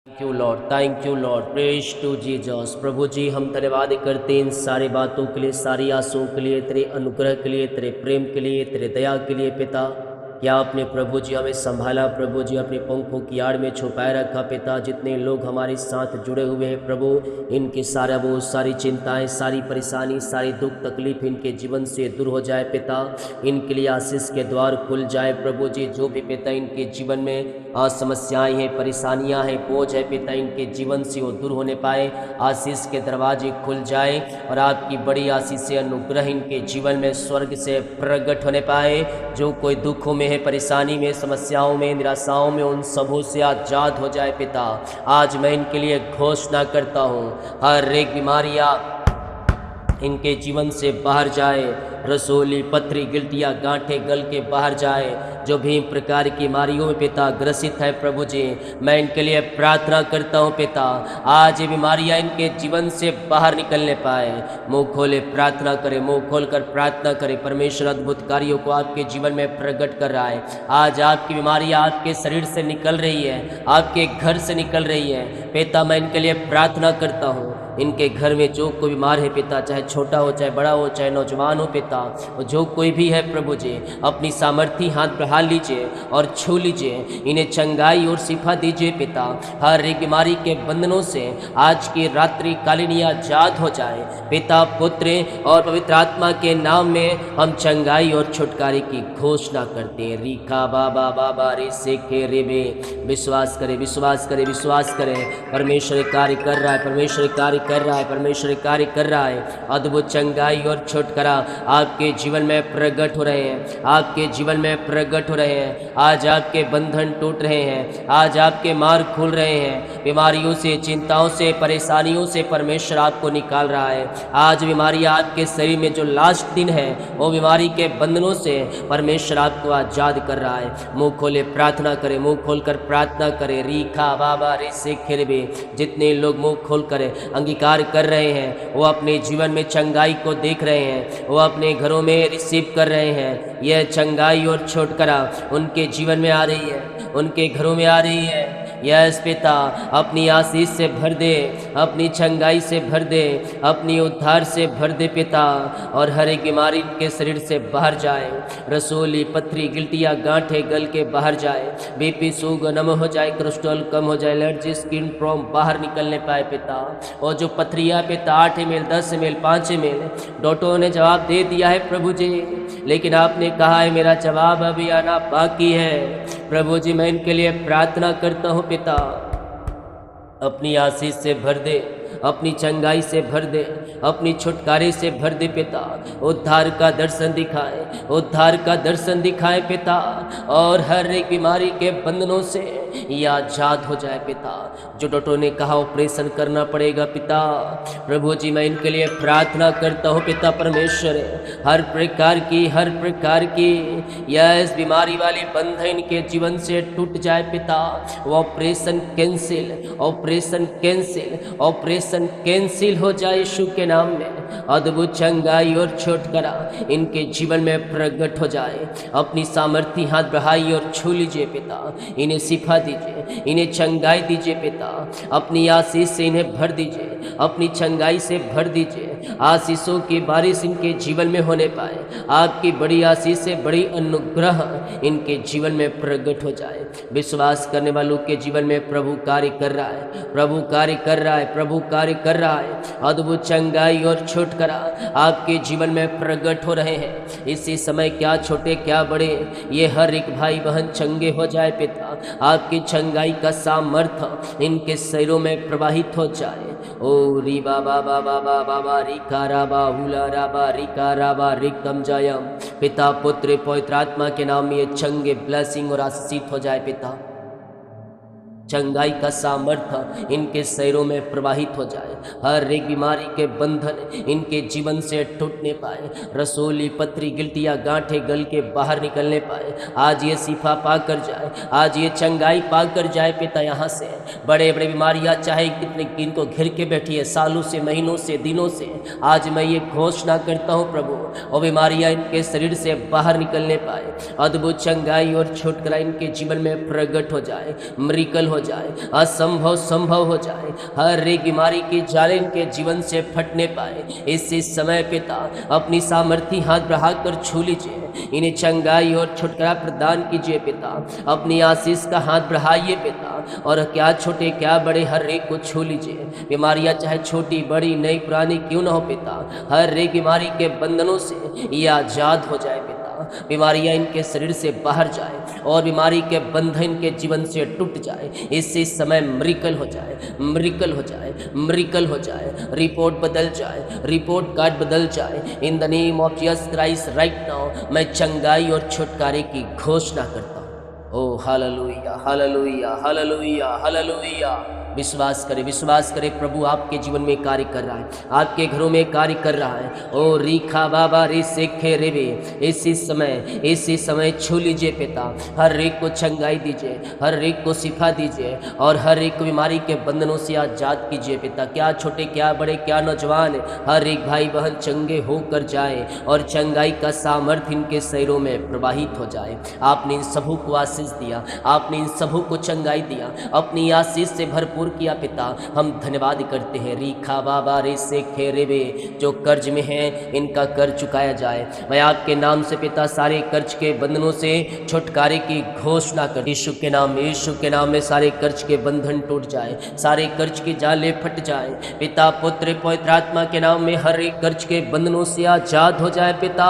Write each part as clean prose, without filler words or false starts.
Thank you lord, praise to Jesus. प्रभु जी हम धन्यवाद करते हैं इन सारी बातों के लिए, सारी आंसुओं के लिए, तेरे अनुग्रह के लिए, तेरे प्रेम के लिए, तेरे दया के लिए पिता। क्या आपने प्रभु जी हमें संभाला, प्रभु जी अपने पंखों की आड़ में छुपाए रखा पिता। जितने लोग हमारे साथ जुड़े हुए हैं प्रभु, इनकी सारा वो सारी चिंताएं, सारी परेशानी, सारी दुख तकलीफ इनके जीवन से दूर हो जाए पिता। इनके लिए आशीष के द्वार खुल जाए प्रभु जी। जो भी पिता इनके जीवन में समस्याएं हैं, परेशानियां हैं, बोझ है पिता, इनके जीवन से वो दूर होने पाए। आशीष के दरवाजे खुल जाए और आपकी बड़ी आशीष से अनुग्रह इनके जीवन में स्वर्ग से प्रकट होने पाए। जो कोई दुखों में है, परेशानी में, समस्याओं में, निराशाओं में, उन सबों से आजाद हो जाए पिता। आज मैं इनके लिए घोषणा करता हूँ, हर एक बीमारियाँ इनके जीवन से बाहर जाए। रसोली, पथरी, गिल्टियाँ, गांठे गल के बाहर जाए। जो भी प्रकार की बीमारियों में पिता ग्रसित है प्रभु जी, मैं इनके लिए प्रार्थना करता हूँ पिता। आज ये बीमारियाँ इनके जीवन से बाहर निकलने पाए। मुँह खोले प्रार्थना करें, मुँह खोल कर प्रार्थना करें। परमेश्वर अद्भुत कार्यों को आपके जीवन में प्रकट कर रहा है। आज आपकी बीमारियाँ आपके शरीर से निकल रही है, आपके घर से निकल रही है पिता। मैं इनके लिए प्रार्थना करता हूँ। इनके घर में जो कोई बीमार है पिता, चाहे छोटा हो, चाहे बड़ा हो, चाहे नौजवान हो पिता, जो कोई भी है प्रभु जी, अपनी सामर्थ्य हाथ बढ़ा लीजिए और छू लीजिए। इन्हें चंगाई और शिफा दीजिए पिता। हर एक बीमारी के बंधनों से आज की रात्रि कालीन आजाद हो जाए पिता। पुत्र और पवित्र आत्मा के नाम में हम चंगाई और छुटकारे की घोषणा करते हैं। रीखा बाबा बाबा रे से के रे बे। विश्वास करें, विश्वास करें, विश्वास करें। परमेश्वर कार्य कर रहा है, परमेश्वर कार्य कर रहा है, परमेश्वर कार्य कर रहा है। अद्भुत चंगाई और छुटकारा आपके जीवन में प्रकट हो रहे हैं, आपके जीवन में प्रकट हो रहे हैं। आज आपके बंधन टूट रहे हैं, आज आपके मार्ग खुल रहे हैं। बीमारियों से, चिंताओं से, परेशानियों से परमेश्वर आपको निकाल रहा है। आज बीमारी आपके शरीर में जो लास्ट दिन है, वो बीमारी के बंधनों से परमेश्वर आपको आजाद कर रहा है। मुंह खोले प्रार्थना करें, मुंह खोलकर प्रार्थना करें। रीखा बाबा रे से खेरबे। जितने लोग मुंह खोल कर अंगीकार कर रहे हैं, वो अपने जीवन में चंगाई को देख रहे हैं, वो अपने घरों में रिसीव कर रहे हैं। यह चंगाई और छुटकारा उनके जीवन में आ रही है, उनके घरों में आ रही है। यस पिता, अपनी आशीष से भर दे, अपनी चंगाई से भर दे, अपनी उद्धार से भर दे पिता। और हर एक बीमारी के शरीर से बाहर जाए। रसोली, पथरी, गिल्टियाँ, गांठे गल के बाहर जाए। बीपी सूग नम हो जाए, कोलेस्ट्रॉल कम हो जाए, एलर्जी, स्किन प्रॉब्लम बाहर निकलने पाए पिता। और जो पथरियाँ पिता 8 ml, 10 ml, 5 ml, डॉक्टरों ने जवाब दे दिया है प्रभु जी, लेकिन आपने कहा है मेरा जवाब अभी आना बाकी है। प्रभु जी मैं इनके लिए प्रार्थना करता हूँ पिता, अपनी आशीष से भर दे, अपनी चंगाई से भर दे, अपनी छुटकारे से भर दे पिता। उद्धार का दर्शन दिखाए, उद्धार का दर्शन दिखाए पिता। और हर एक बीमारी के बंधनों से ये आजाद हो जाए पिता। जो डॉक्टरों ने कहा ऑपरेशन करना पड़ेगा पिता, प्रभु जी मैं इनके लिए प्रार्थना करता हूँ पिता परमेश्वर। हर प्रकार की यह बीमारी वाली बंधन इनके जीवन से टूट जाए पिता। वो operation cancel, operation cancel, operation cancel हो जाए यीशु के नाम में। अद्भुत चंगाई और छुटकारा इनके जीवन में प्रकट हो जाए। अपनी सामर्थ्य हाथ बढ़ाइए और छू लीजिए पिता। इन्हें शिफा दीजिए, इन्हें चंगाई दीजिए पिता। अपनी आशीष से इन्हें भर दीजिए, अपनी चंगाई से भर दीजिए। आशीषों की बारिश इनके जीवन में होने पाए। आपकी बड़ी आशीष से बड़ी अनुग्रह इनके जीवन में प्रकट हो जाए। विश्वास करने वालों के जीवन में प्रभु कार्य कर रहा है, प्रभु कार्य कर रहा है, प्रभु कार्य कर रहा है। अद्भुत चंगाई और छुटकारा आपके जीवन में प्रकट हो रहे हैं। इसी समय क्या छोटे क्या बड़े, ये हर एक भाई बहन चंगे हो जाए पिता। आपकी चंगाई का सामर्थ्य इनके शरीरों में प्रवाहित हो जाए। ओ री बाबा बाबा बाबा रिका राबा हुला राबा रिका राबा रिकम जयम। पिता पुत्र पवित्र आत्मा के नाम में ये चंगे ब्लेसिंग और आशीषित हो जाए पिता। चंगाई का सामर्थ्य इनके शरीरों में प्रवाहित हो जाए। हर एक बीमारी के बंधन इनके जीवन से टूटने पाए। रसोली, पथरी, गिल्टियाँ, गांठे गल के बाहर निकलने पाए। आज ये शिफा पा कर जाए, आज ये चंगाई पा कर जाए पिता। यहाँ से बड़े बड़े बीमारियाँ चाहे कितने इनको घिर के बैठी है, सालों से, महीनों से, दिनों से, आज मैं ये घोषणा करता हूँ प्रभु, और बीमारियाँ इनके शरीर से बाहर निकलने पाए। अद्भुत चंगाई और छुटकारा इनके जीवन में प्रकट हो जाए। मरिकल हो जाए, असंभव संभव हो जाए, हर एक बीमारी की जाल इनके जीवन से फटने पाए। इसी समय पिता अपनी सामर्थी हाथ बढ़ाकर छू लीजिए, इन्हें चंगाई और छुटकारा प्रदान कीजिए पिता। अपनी आशीष का हाथ बढ़ाइए पिता, और क्या छोटे क्या बड़े हर एक को छू लीजिए। बीमारियां चाहे छोटी बड़ी नई पुरानी क्यों ना हो पिता, हर एक बीमारी के बंधनों से ये आजाद हो जाए पिता। बीमारियां इनके शरीर से बाहर जाए और बीमारी के बंधन इनके जीवन से टूट जाए। इसी समय मिरेकल हो जाए, मिरेकल हो जाए, मिरेकल हो जाए, रिपोर्ट बदल जाए, रिपोर्ट कार्ड बदल जाए। In the name of Jesus Christ right now मैं चंगाई और छुटकारे की घोषणा करता हूँ। ओ हालेलुया, हालेलुया, हालेलुया, हालेलुया। विश्वास करें, प्रभु आपके जीवन में कार्य कर रहा है, आपके घरों में कार्य कर रहा है। ओ रीखा बाबा रे सेखे रेवे, इसी समय छू लीजिए पिता, हर एक को चंगाई दीजिए, हर एक को शिफा दीजिए और हर एक को बीमारी के बंधनों से आजाद कीजिए पिता। क्या छोटे क्या बड़े क्या नौजवान, हर एक भाई बहन चंगे होकर जाए और चंगाई का सामर्थ्य इनके शरीरों में प्रवाहित हो जाए। आपने इन सबों को आशीष दिया, आपने इन सबों को चंगाई दिया, अपनी आशीष से भरपूर किया पिता। हम धन्यवाद करते हैं। रीखा बाबा रे से खेरेबे, जो कर्ज में हैं इनका कर्ज चुकाया जाए। मैं आपके नाम से पिता सारे कर्ज के बंधनों से छुटकारे की घोषणा कर, यीशु के नाम में सारे कर्ज के बंधन टूट जाए, सारे कर्ज की जाले फट जाए पिता। पुत्र पवित्र आत्मा के नाम में हर एक कर्ज के बंधनों से आजाद हो जाए पिता।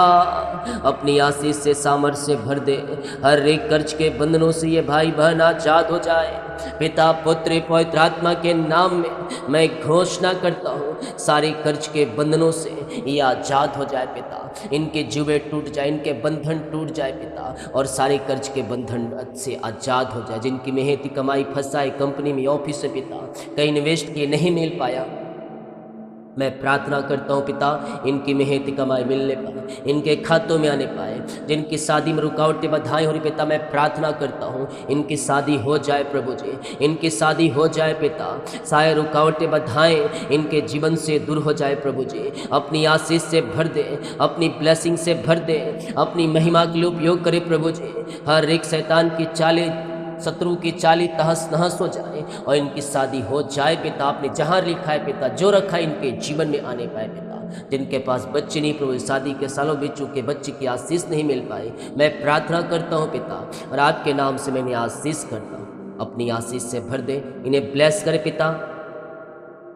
अपनी आशीष से सामर्थ्य से भर दे, हर एक कर्ज के बंधनों से ये भाई बहन आजाद हो जाए पिता। पुत्र पवित्र आत्मा के नाम में मैं घोषणा करता हूँ, सारे कर्ज के बंधनों से ये आजाद हो जाए पिता। इनके जुए टूट जाए, इनके बंधन टूट जाए पिता, और सारे कर्ज के बंधन से आजाद हो जाए। जिनकी मेहनती कमाई फंसाए कंपनी में, ऑफिस में पिता, कहीं इन्वेस्ट किए नहीं मिल पाया, मैं प्रार्थना करता हूँ पिता इनकी मेहनती कमाई मिलने पाए, इनके खातों में आने पाए। जिनकी शादी में रुकावटें बाधाएं हो रही पिता, मैं प्रार्थना करता हूँ इनकी शादी हो जाए प्रभु जी, इनकी शादी हो जाए पिता। सारे रुकावटें बाधाएं इनके जीवन से दूर हो जाए प्रभु जी। अपनी आशीष से भर दे, अपनी ब्लेसिंग से भर दे, अपनी महिमा के लिए उपयोग करे प्रभु जी। हर एक शैतान की चालें, शत्रु की चाली तहस नहस हो जाए और इनकी शादी हो जाए पिता। आपने जहाँ लिखा है पिता, जो रखा है इनके जीवन में आने पाए पिता। जिनके पास बच्चे नहीं प्रभु, शादी के सालों बीत चुके, बच्चे की आशीष नहीं मिल पाए, मैं प्रार्थना करता हूँ पिता, और आपके नाम से मैं इन्हें आशीष करता हूँ। अपनी आशीष से भर दे, इन्हें ब्लेस करे पिता,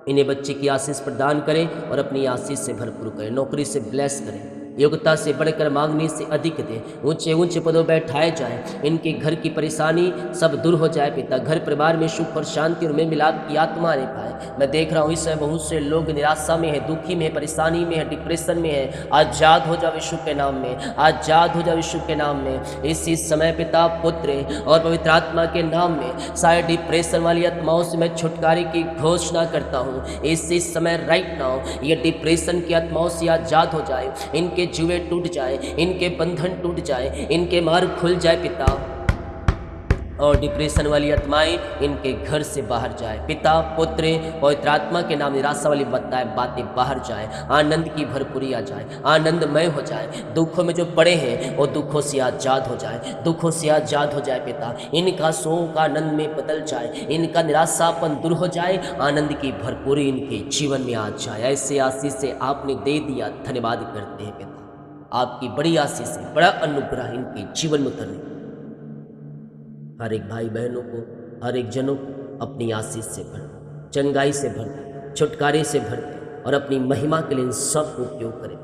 इन्हें बच्चे की आशीष प्रदान करें और अपनी आशीष से भरपूर करें। नौकरी से ब्लेस करें, योग्यता से बढ़कर मांगने से अधिक दे, ऊंचे ऊंचे पदों बैठाए जाए। इनके घर की परेशानी सब दूर हो जाए पिता। घर परिवार में सुख और शांति और मेल मिलाप की आत्मा आने पाए। मैं देख रहा हूँ इस समय बहुत से लोग निराशा में है, दुखी में है, परेशानी में है, डिप्रेशन में है। आजाद हो जाओ यीशु के नाम में, आजाद हो जाओ यीशु के नाम में। इसी समय पिता, पुत्र और पवित्र आत्मा के नाम में सारे डिप्रेशन वाली आत्माओं से मैं छुटकारे की घोषणा करता हूँ। इसी समय राइट नाउ ये डिप्रेशन की आत्माओं से आजाद हो जाए, इनके जुए टूट जाए, इनके बंधन टूट जाए, इनके मार्ग खुल जाए पिता, और डिप्रेशन वाली आत्माएं इनके घर से बाहर जाए पिता। पुत्र पवित्र आत्मा के नाम निराशा वाली बातें बाहर जाए, आनंद की भरपूरी आ जाए, आनंदमय हो जाए। दुखों में जो पड़े हैं वो दुखों से आजाद हो जाए, दुखों से आजाद हो जाए पिता। इनका शोक आनंद में बदल जाए, इनका निराशापन दूर हो जाए, आनंद की भरपूरी इनके जीवन में आ जाए। ऐसे आशीष से आपने दे दिया, धन्यवाद करते हैं पिता। आपकी बड़ी आशीष से बड़ा अनुग्रह इनके जीवन में उतरने, हर एक भाई बहनों को, हर एक जनों को अपनी आशीष से भर, चंगाई से भर, छुटकारे से भर दे और अपनी महिमा के लिए इन सब को उपयोग करें।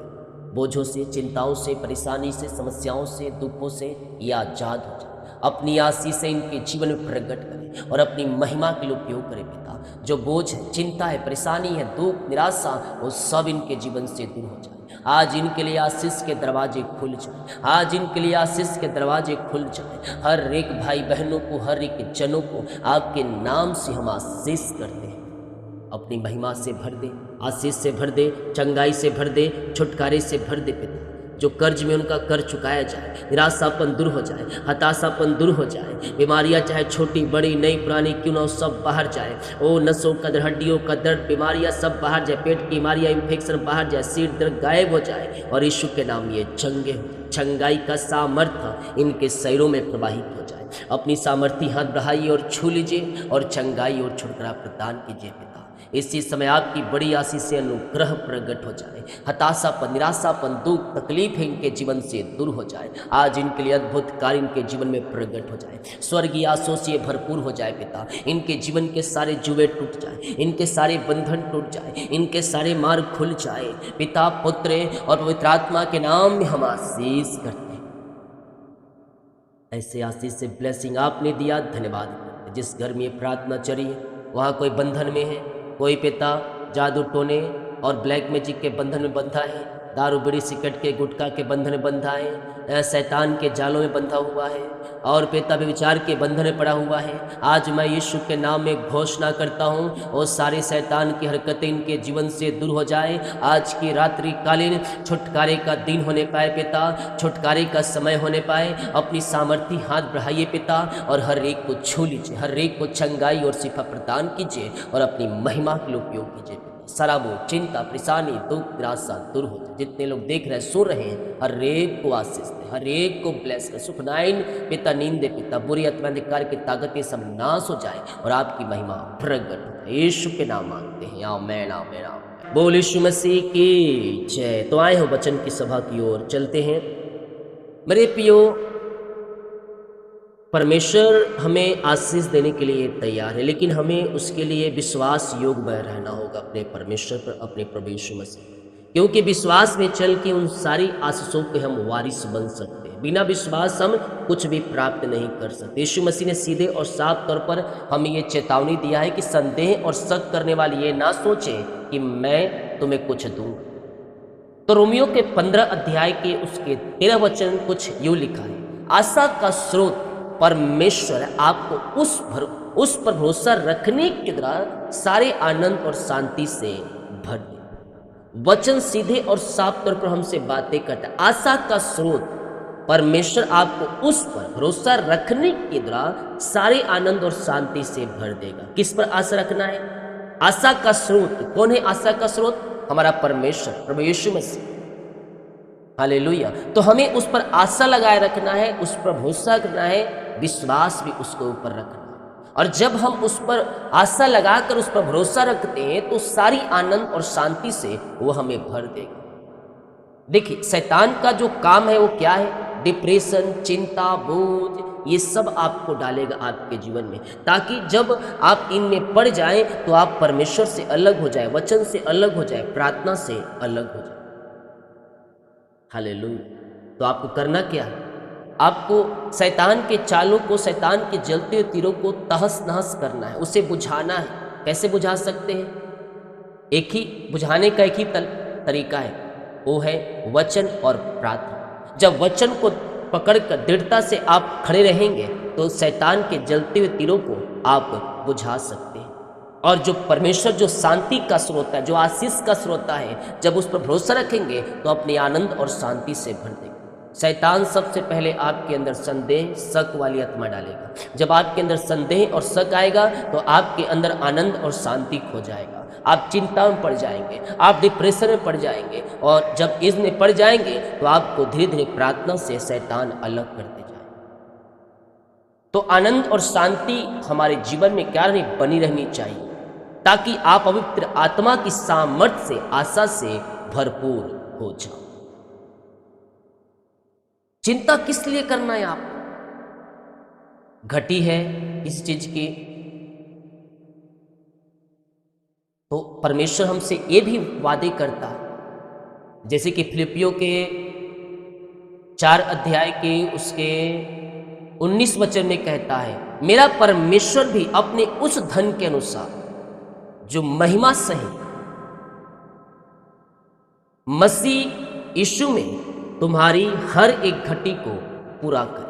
बोझों से, चिंताओं से, परेशानी से, समस्याओं से, दुखों से ये आजाद हो जाए। अपनी आशीष से इनके जीवन में प्रकट करें और अपनी महिमा के लिए उपयोग करें पिता। जो बोझ है, चिंता है, परेशानी है, दुख, निराशा, वो सब इनके जीवन से दूर हो जाए। आज इनके लिए आशीष के दरवाजे खुल जाए, आज इनके लिए आशीष के दरवाजे खुल जाए। हर एक भाई बहनों को, हर एक जनों को आपके नाम से हम आशीष करते हैं। अपनी महिमा से भर दे, आशीष से भर दे, चंगाई से भर दे, छुटकारे से भर दे पिता। जो कर्ज में उनका कर्ज चुकाया जाए, निराशापन दूर हो जाए, हताशापन दूर हो जाए। बीमारियां चाहे छोटी बड़ी नई पुरानी क्यों ना, सब बाहर जाए। ओ नसों का दर्द, हड्डियों का दर्द, बीमारियां सब बाहर जाए, पेट की बीमारियां, इन्फेक्शन बाहर जाए, सिर दर्द गायब हो जाए और यीशु के नाम ये चंगे हो जाए। चंगाई का सामर्थ्य इनके शरीरों में प्रवाहित हो जाए। अपनी सामर्थी हाथ बढ़ाइए और छू लीजिए और चंगाई और छुटकारा प्रदान कीजिए पिता। इसी समय आपकी बड़ी आशीष से अनुग्रह प्रकट हो जाए, हताशापन, निराशापन, दुख, तकलीफ है इनके जीवन से दूर हो जाए। आज इनके लिए अद्भुत कार्य इनके जीवन में प्रकट हो जाए, स्वर्गीय आशीषों से भरपूर हो जाए पिता। इनके जीवन के सारे जुए टूट जाए, इनके सारे बंधन टूट जाए, इनके सारे मार्ग खुल जाए। पिता, पुत्र और पवित्र आत्मा के नाम में हम आशीष करते हैं। ऐसे आशीष से ब्लेसिंग आपने दिया, धन्यवाद। जिस घर में ये प्रार्थना चली है वहाँ कोई बंधन में है, कोई पिता जादू टोने और ब्लैक मैजिक के बंधन में बंधा है, दारू बीड़ी सिगरेट के गुटखा के बंधन में बंधा है, शैतान के जालों में बंधा हुआ है और पिता व्यभिचार के बंधन में पड़ा हुआ है, आज मैं यीशु के नाम में घोषणा करता हूँ और सारे शैतान की हरकतें इनके जीवन से दूर हो जाए। आज की रात्रि कालीन छुटकारे का दिन होने पाए पिता, छुटकारे का समय होने पाए। अपनी सामर्थी हाथ बढ़ाइए पिता और हर एक को छू लीजिए, हर एक को चंगाई और शिफा प्रदान कीजिए और अपनी महिमा के लिए उपयोग कीजिए। शराबो, चिंता, परेशानी, दुख, निराशा दूर हो जाए। जितने लोग देख रहे हैं, सो रहे हैं, हर एक को आशीष दे, हर एक को ब्लेस कर। सुख नाइन पिता, नींद दे पिता, बुरी आत्मा अंधकार की ताकतें सब नाश हो जाए और आपकी महिमा प्रगट हो। यीशु के नाम मांगते हैं, आमीन आमीन आमीन। बोल यीशु मसीह की जय। तो आए हो वचन की सभा की ओर चलते हैं। मेरे प्रियो, परमेश्वर हमें आशीष देने के लिए तैयार है, लेकिन हमें उसके लिए विश्वास योग्य रहना होगा अपने परमेश्वर पर, अपने प्रभु यीशु मसीह। क्योंकि विश्वास में चल के उन सारी आशीषों के हम वारिस बन सकते हैं। बिना विश्वास हम कुछ भी प्राप्त नहीं कर सकते। यीशु मसीह ने सीधे और साफ तौर पर हमें ये चेतावनी दिया है कि संदेह और शक करने वाले ये ना सोचें कि मैं तुम्हें कुछ दूंगा। तो रोमियो के 15 अध्याय के उसके 13 वचन कुछ यूँ लिखा है, आशा का स्रोत परमेश्वर आपको उस पर भरोसा रखने के द्वारा सारे आनंद और शांति से भर दे। वचन सीधे और साफ तौर पर हमसे बातें करता है। आशा का स्रोत परमेश्वर आपको उस पर भरोसा रखने के द्वारा सारे आनंद और शांति से भर देगा। किस पर आशा रखना है? आशा का स्रोत कौन है? आशा का स्रोत हमारा परमेश्वर, प्रभु यीशु मसीह। हालेलुया। तो हमें उस पर आशा लगाए रखना है, उस पर भरोसा करना है, विश्वास भी उसके ऊपर रखना। और जब हम उस पर आशा लगाकर उस पर भरोसा रखते हैं तो सारी आनंद और शांति से वो हमें भर देगा। देखिए, शैतान का जो काम है वो क्या है? डिप्रेशन, चिंता, बोझ, ये सब आपको डालेगा आपके जीवन में, ताकि जब आप इनमें पड़ जाएं तो आप परमेश्वर से अलग हो जाए, वचन से अलग हो जाए, प्रार्थना से अलग हो जाए। हालेलुया। तो आपको करना क्या है? आपको शैतान के चालों को, शैतान के जलते हुए तीरों को तहस नहस करना है, उसे बुझाना है। कैसे बुझा सकते हैं? एक ही बुझाने का एक ही तरीका है, वो है वचन और प्रार्थना। जब वचन को पकड़कर दृढ़ता से आप खड़े रहेंगे तो शैतान के जलते हुए तीरों को आप बुझा सकते हैं। और जो परमेश्वर, जो शांति का स्रोत है, जो आशीष का स्रोत है, जब उस पर भरोसा रखेंगे तो अपने आनंद और शांति से भर देंगे। शैतान सबसे पहले आपके अंदर संदेह, शक वाली आत्मा डालेगा। जब आपके अंदर संदेह और शक आएगा तो आपके अंदर आनंद और शांति खो जाएगा। आप चिंता में पड़ जाएंगे, आप डिप्रेशन में पड़ जाएंगे, और जब इसमें पड़ जाएंगे तो आपको धीरे धीरे प्रार्थना से शैतान अलग करते जाएगा। तो आनंद और शांति हमारे जीवन में क्या नहीं बनी रहनी चाहिए, ताकि आप पवित्र आत्मा की सामर्थ्य से, आशा से भरपूर हो जाओ। चिंता किस लिए करना है? आप घटी है किसी चीज की, तो परमेश्वर हमसे ये भी वादे करता है, जैसे कि फिलिपियों के 4 अध्याय के उसके 19 वचन में कहता है, मेरा परमेश्वर भी अपने उस धन के अनुसार जो महिमा सहित मसीह यीशु में तुम्हारी हर एक घटी को पूरा करे।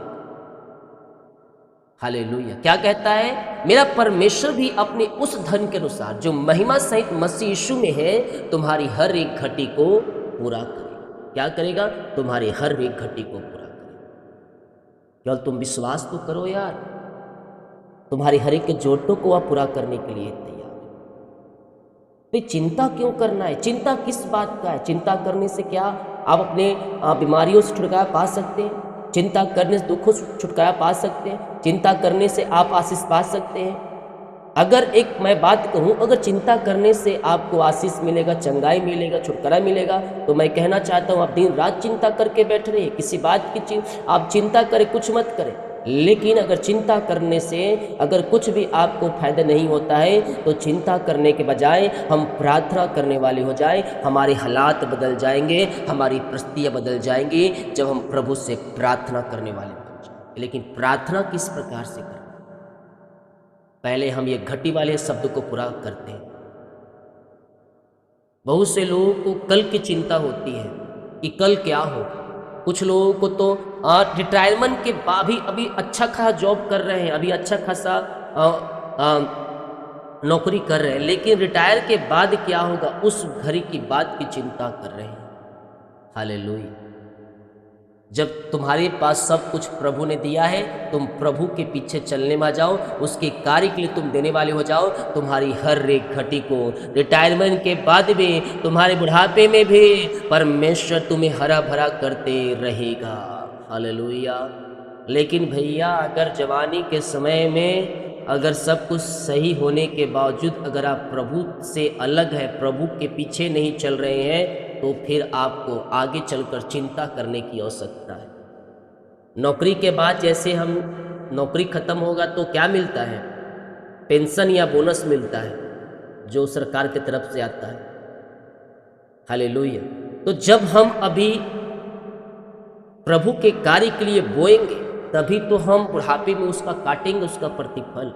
हालेलुया। क्या कहता है? मेरा परमेश्वर भी अपने उस धन के अनुसार जो महिमा सहित मसीह यीशु में है तुम्हारी हर एक घटी को पूरा करेगा। क्या करेगा? तुम्हारी हर एक घटी को पूरा करेगा। केवल तुम विश्वास तो करो यार, तुम्हारी हर एक के जरूरतों को आप पूरा करने के लिए तैयार है। तो चिंता क्यों करना है? चिंता किस बात का है? चिंता करने से क्या आप अपने बीमारियों से छुटकारा पा सकते हैं? चिंता करने से दुखों से छुटकारा पा सकते हैं, चिंता करने से आप आशीष पा सकते हैं। अगर एक मैं बात कहूँ, अगर चिंता करने से आपको आशीष मिलेगा, चंगाई मिलेगा, छुटकारा मिलेगा, तो मैं कहना चाहता हूँ आप दिन रात चिंता करके बैठ रहे हैं, किसी बात की आप चिंता करें, कुछ मत करें। लेकिन अगर चिंता करने से अगर कुछ भी आपको फायदा नहीं होता है, तो चिंता करने के बजाय हम प्रार्थना करने वाले हो जाए, हमारे हालात बदल जाएंगे, हमारी परिस्थितियाँ बदल जाएंगी जब हम प्रभु से प्रार्थना करने वाले बन जाएंगे। लेकिन प्रार्थना किस प्रकार से करें? पहले हम ये घटी वाले शब्द को पूरा करते हैं। बहुत से लोगों को कल की चिंता होती है कि कल क्या हो। कुछ लोगों को तो रिटायरमेंट के बाद भी अभी अच्छा खासा जॉब कर रहे हैं, अभी अच्छा खासा नौकरी कर रहे हैं, लेकिन रिटायर के बाद क्या होगा उस घड़ी की बात की चिंता कर रहे हैं। हालेलुया। जब तुम्हारे पास सब कुछ प्रभु ने दिया है, तुम प्रभु के पीछे चलने में जाओ, उसके कार्य के लिए तुम देने वाले हो जाओ, तुम्हारी हर एक घटी को रिटायरमेंट के बाद भी, तुम्हारे बुढ़ापे में भी परमेश्वर तुम्हें हरा भरा करते रहेगा। हालेलुया। लेकिन भैया, अगर जवानी के समय में अगर सब कुछ सही होने के बावजूद अगर आप प्रभु से अलग है, प्रभु के पीछे नहीं चल रहे हैं, तो फिर आपको आगे चलकर चिंता करने की आवश्यकता है। नौकरी के बाद जैसे हम नौकरी खत्म होगा तो क्या मिलता है? पेंशन या बोनस मिलता है, जो सरकार की तरफ से आता है। हालेलुया। तो जब हम अभी प्रभु के कार्य के लिए बोएंगे, तभी तो हम बुढ़ापे में उसका काटेंगे, उसका प्रतिफल।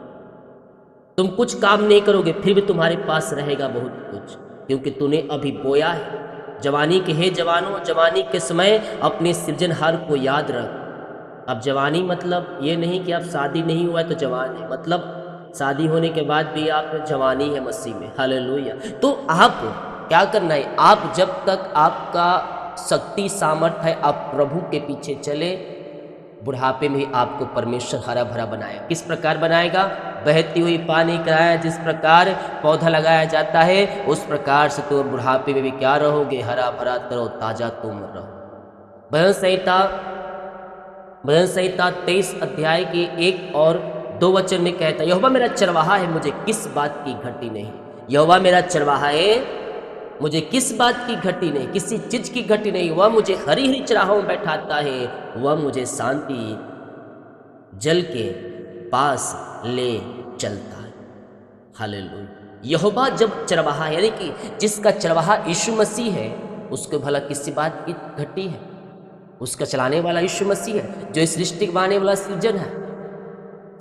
तुम कुछ काम नहीं करोगे, फिर भी तुम्हारे पास रहेगा बहुत कुछ, क्योंकि तूने अभी बोया है। जवानी के हे जवानों, जवानी के समय अपने सृजनहार को याद रख। अब जवानी मतलब ये नहीं कि आप शादी नहीं हुआ है तो जवान है, मतलब शादी होने के बाद भी आप जवानी है मसीह में। हालेलुया। तो आप क्या करना है? आप जब तक आपका शक्ति सामर्थ्य है, आप प्रभु के पीछे चले। बुढ़ापे में आपको परमेश्वर हरा भरा बनाएगा। किस प्रकार बनाएगा? बहती हुई पानी कराया, जिस प्रकार पौधा लगाया जाता है, उस प्रकार से तुम बुढ़ापे में भी क्या रहोगे? हरा भरा तरो ताजा तुम रहो। भजन संहिता 23 अध्याय के 1 और 2 वचन में कहता है, यहोवा मेरा चरवाहा है, मुझे किस बात की घटी नहीं। यहोवा मेरा चरवाहा है, मुझे किस बात की घटी नहीं, किसी चीज की घटी नहीं। वह मुझे हरी हरी चराहों में बैठाता है, वह मुझे शांति जल के पास ले चलता है। हालेलुया। यहोवा जब चरवाहा, यानी कि जिसका चरवाहा यीशु मसीह है, उसको भला किसी बात की घटी है? उसका चलाने वाला यीशु मसीह है, जो इस सृष्टि कमाने वाला सृजन है,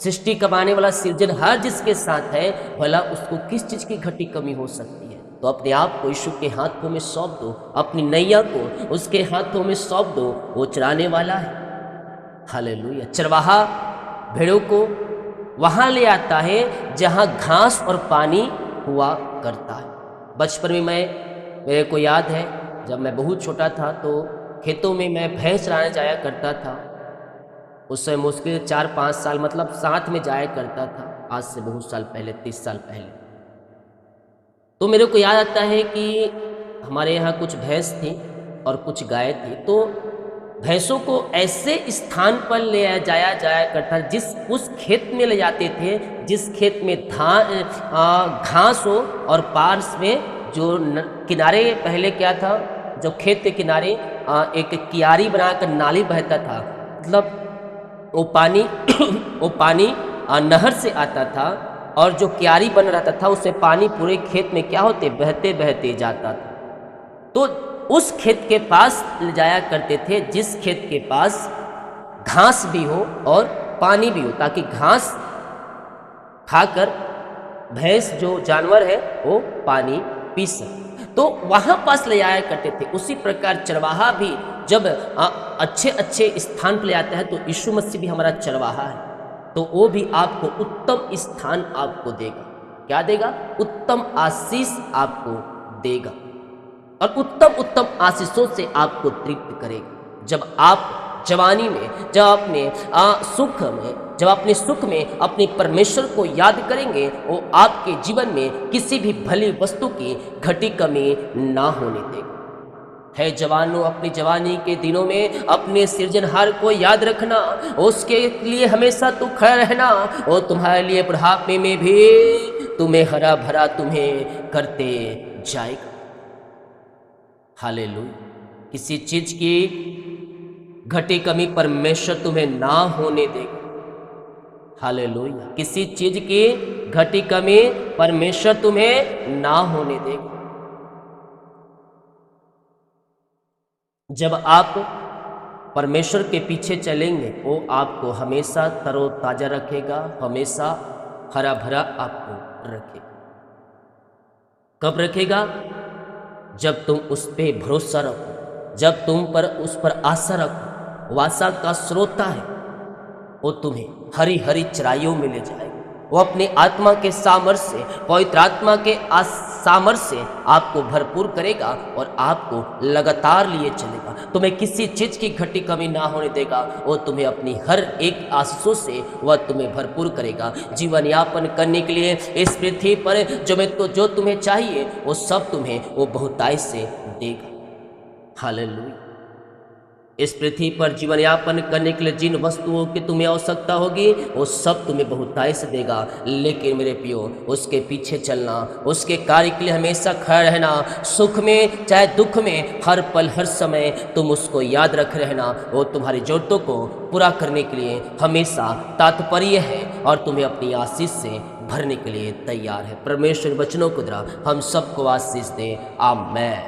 सृष्टि कमाने वाला सृजन हर जिसके साथ है, भला उसको किस चीज की घटी कमी हो सकती है? तो अपने आप को यीशु के हाथों में सौंप दो, अपनी नैया को उसके हाथों में सौंप दो, वो चराने वाला है। हालेलुया। चरवाहा भेड़ों को वहाँ ले आता है जहाँ घास और पानी हुआ करता है। बचपन में मेरे को याद है, जब मैं बहुत छोटा था तो खेतों में मैं भैंस चराने जाया करता था। उस समय मुश्किल 4-5 साल, मतलब साथ में जाया करता था। आज से बहुत साल पहले, 30 साल पहले। तो मेरे को याद आता है कि हमारे यहाँ कुछ भैंस थी और कुछ गाय थी। तो भैंसों को ऐसे स्थान पर ले जाया करता, जिस उस खेत में ले जाते थे जिस खेत में घास हो, और पार्स में जो किनारे, पहले क्या था, जो खेत के किनारे एक कियारी बनाकर नाली बहता था, मतलब वो पानी नहर से आता था, और जो क्यारी बन रहता था उससे पानी पूरे खेत में क्या होते, बहते बहते जाता था। तो उस खेत के पास ले जाया करते थे जिस खेत के पास घास भी हो और पानी भी हो, ताकि घास खाकर भैंस जो जानवर है वो पानी पी सके। तो वहाँ पास ले जाया करते थे। उसी प्रकार चरवाहा भी जब अच्छे स्थान पर ले आता है, तो यीशु मसीह भी हमारा चरवाहा है, तो वो भी आपको उत्तम स्थान आपको देगा। क्या देगा? उत्तम आशीष आपको देगा, और उत्तम आशीषों से आपको तृप्त करेगा। जब आप जवानी में, जब अपने सुख में अपने परमेश्वर को याद करेंगे, वो आपके जीवन में किसी भी भली वस्तु की घटी कमी ना होने देगा। है जवानों, अपनी जवानी के दिनों में अपने सृजनहार को याद रखना, उसके लिए हमेशा तू खड़ा रहना, और तुम्हारे लिए बुढ़ापे में भी तुम्हें हरा भरा तुम्हें करते जाएगा। हालेलुया। किसी चीज की घटी कमी परमेश्वर तुम्हें ना होने देगा। हालेलुया। किसी चीज की घटी कमी परमेश्वर तुम्हें ना होने देगा। जब आप परमेश्वर के पीछे चलेंगे, वो आपको हमेशा तरोताजा रखेगा, हमेशा हरा भरा आपको रखेगा। कब रखेगा? जब तुम उस पे भरोसा रखो, जब तुम पर उस पर आशा रखो। वो आशा का स्रोता है, वो तुम्हें हरी हरी चराइयों में ले जाएगा। वो अपनी आत्मा के सामर्थ्य से, पवित्र आत्मा के सामर्थ्य से आपको भरपूर करेगा और आपको लगातार लिए चलेगा। तुम्हें किसी चीज की घटी कमी ना होने देगा। वो तुम्हें अपनी हर एक आशीषों से वह तुम्हें भरपूर करेगा। जीवन यापन करने के लिए इस पृथ्वी पर जो तुम्हें चाहिए वो सब तुम्हें वो बहुतायत से देगा। हालेलुया। इस पृथ्वी पर जीवन यापन करने के लिए जिन वस्तुओं की तुम्हें आवश्यकता होगी वो सब तुम्हें बहुतायत से देगा। लेकिन मेरे प्रियो, उसके पीछे चलना, उसके कार्य के लिए हमेशा खड़ा रहना, सुख में चाहे दुख में, हर पल हर समय तुम उसको याद रख रहना। वो तुम्हारी जरूरतों को पूरा करने के लिए हमेशा तात्पर्य है और तुम्हें अपनी आशीष से भरने के लिए तैयार है। परमेश्वर वचनों के द्वारा हम सबको आशीष दे। आमीन।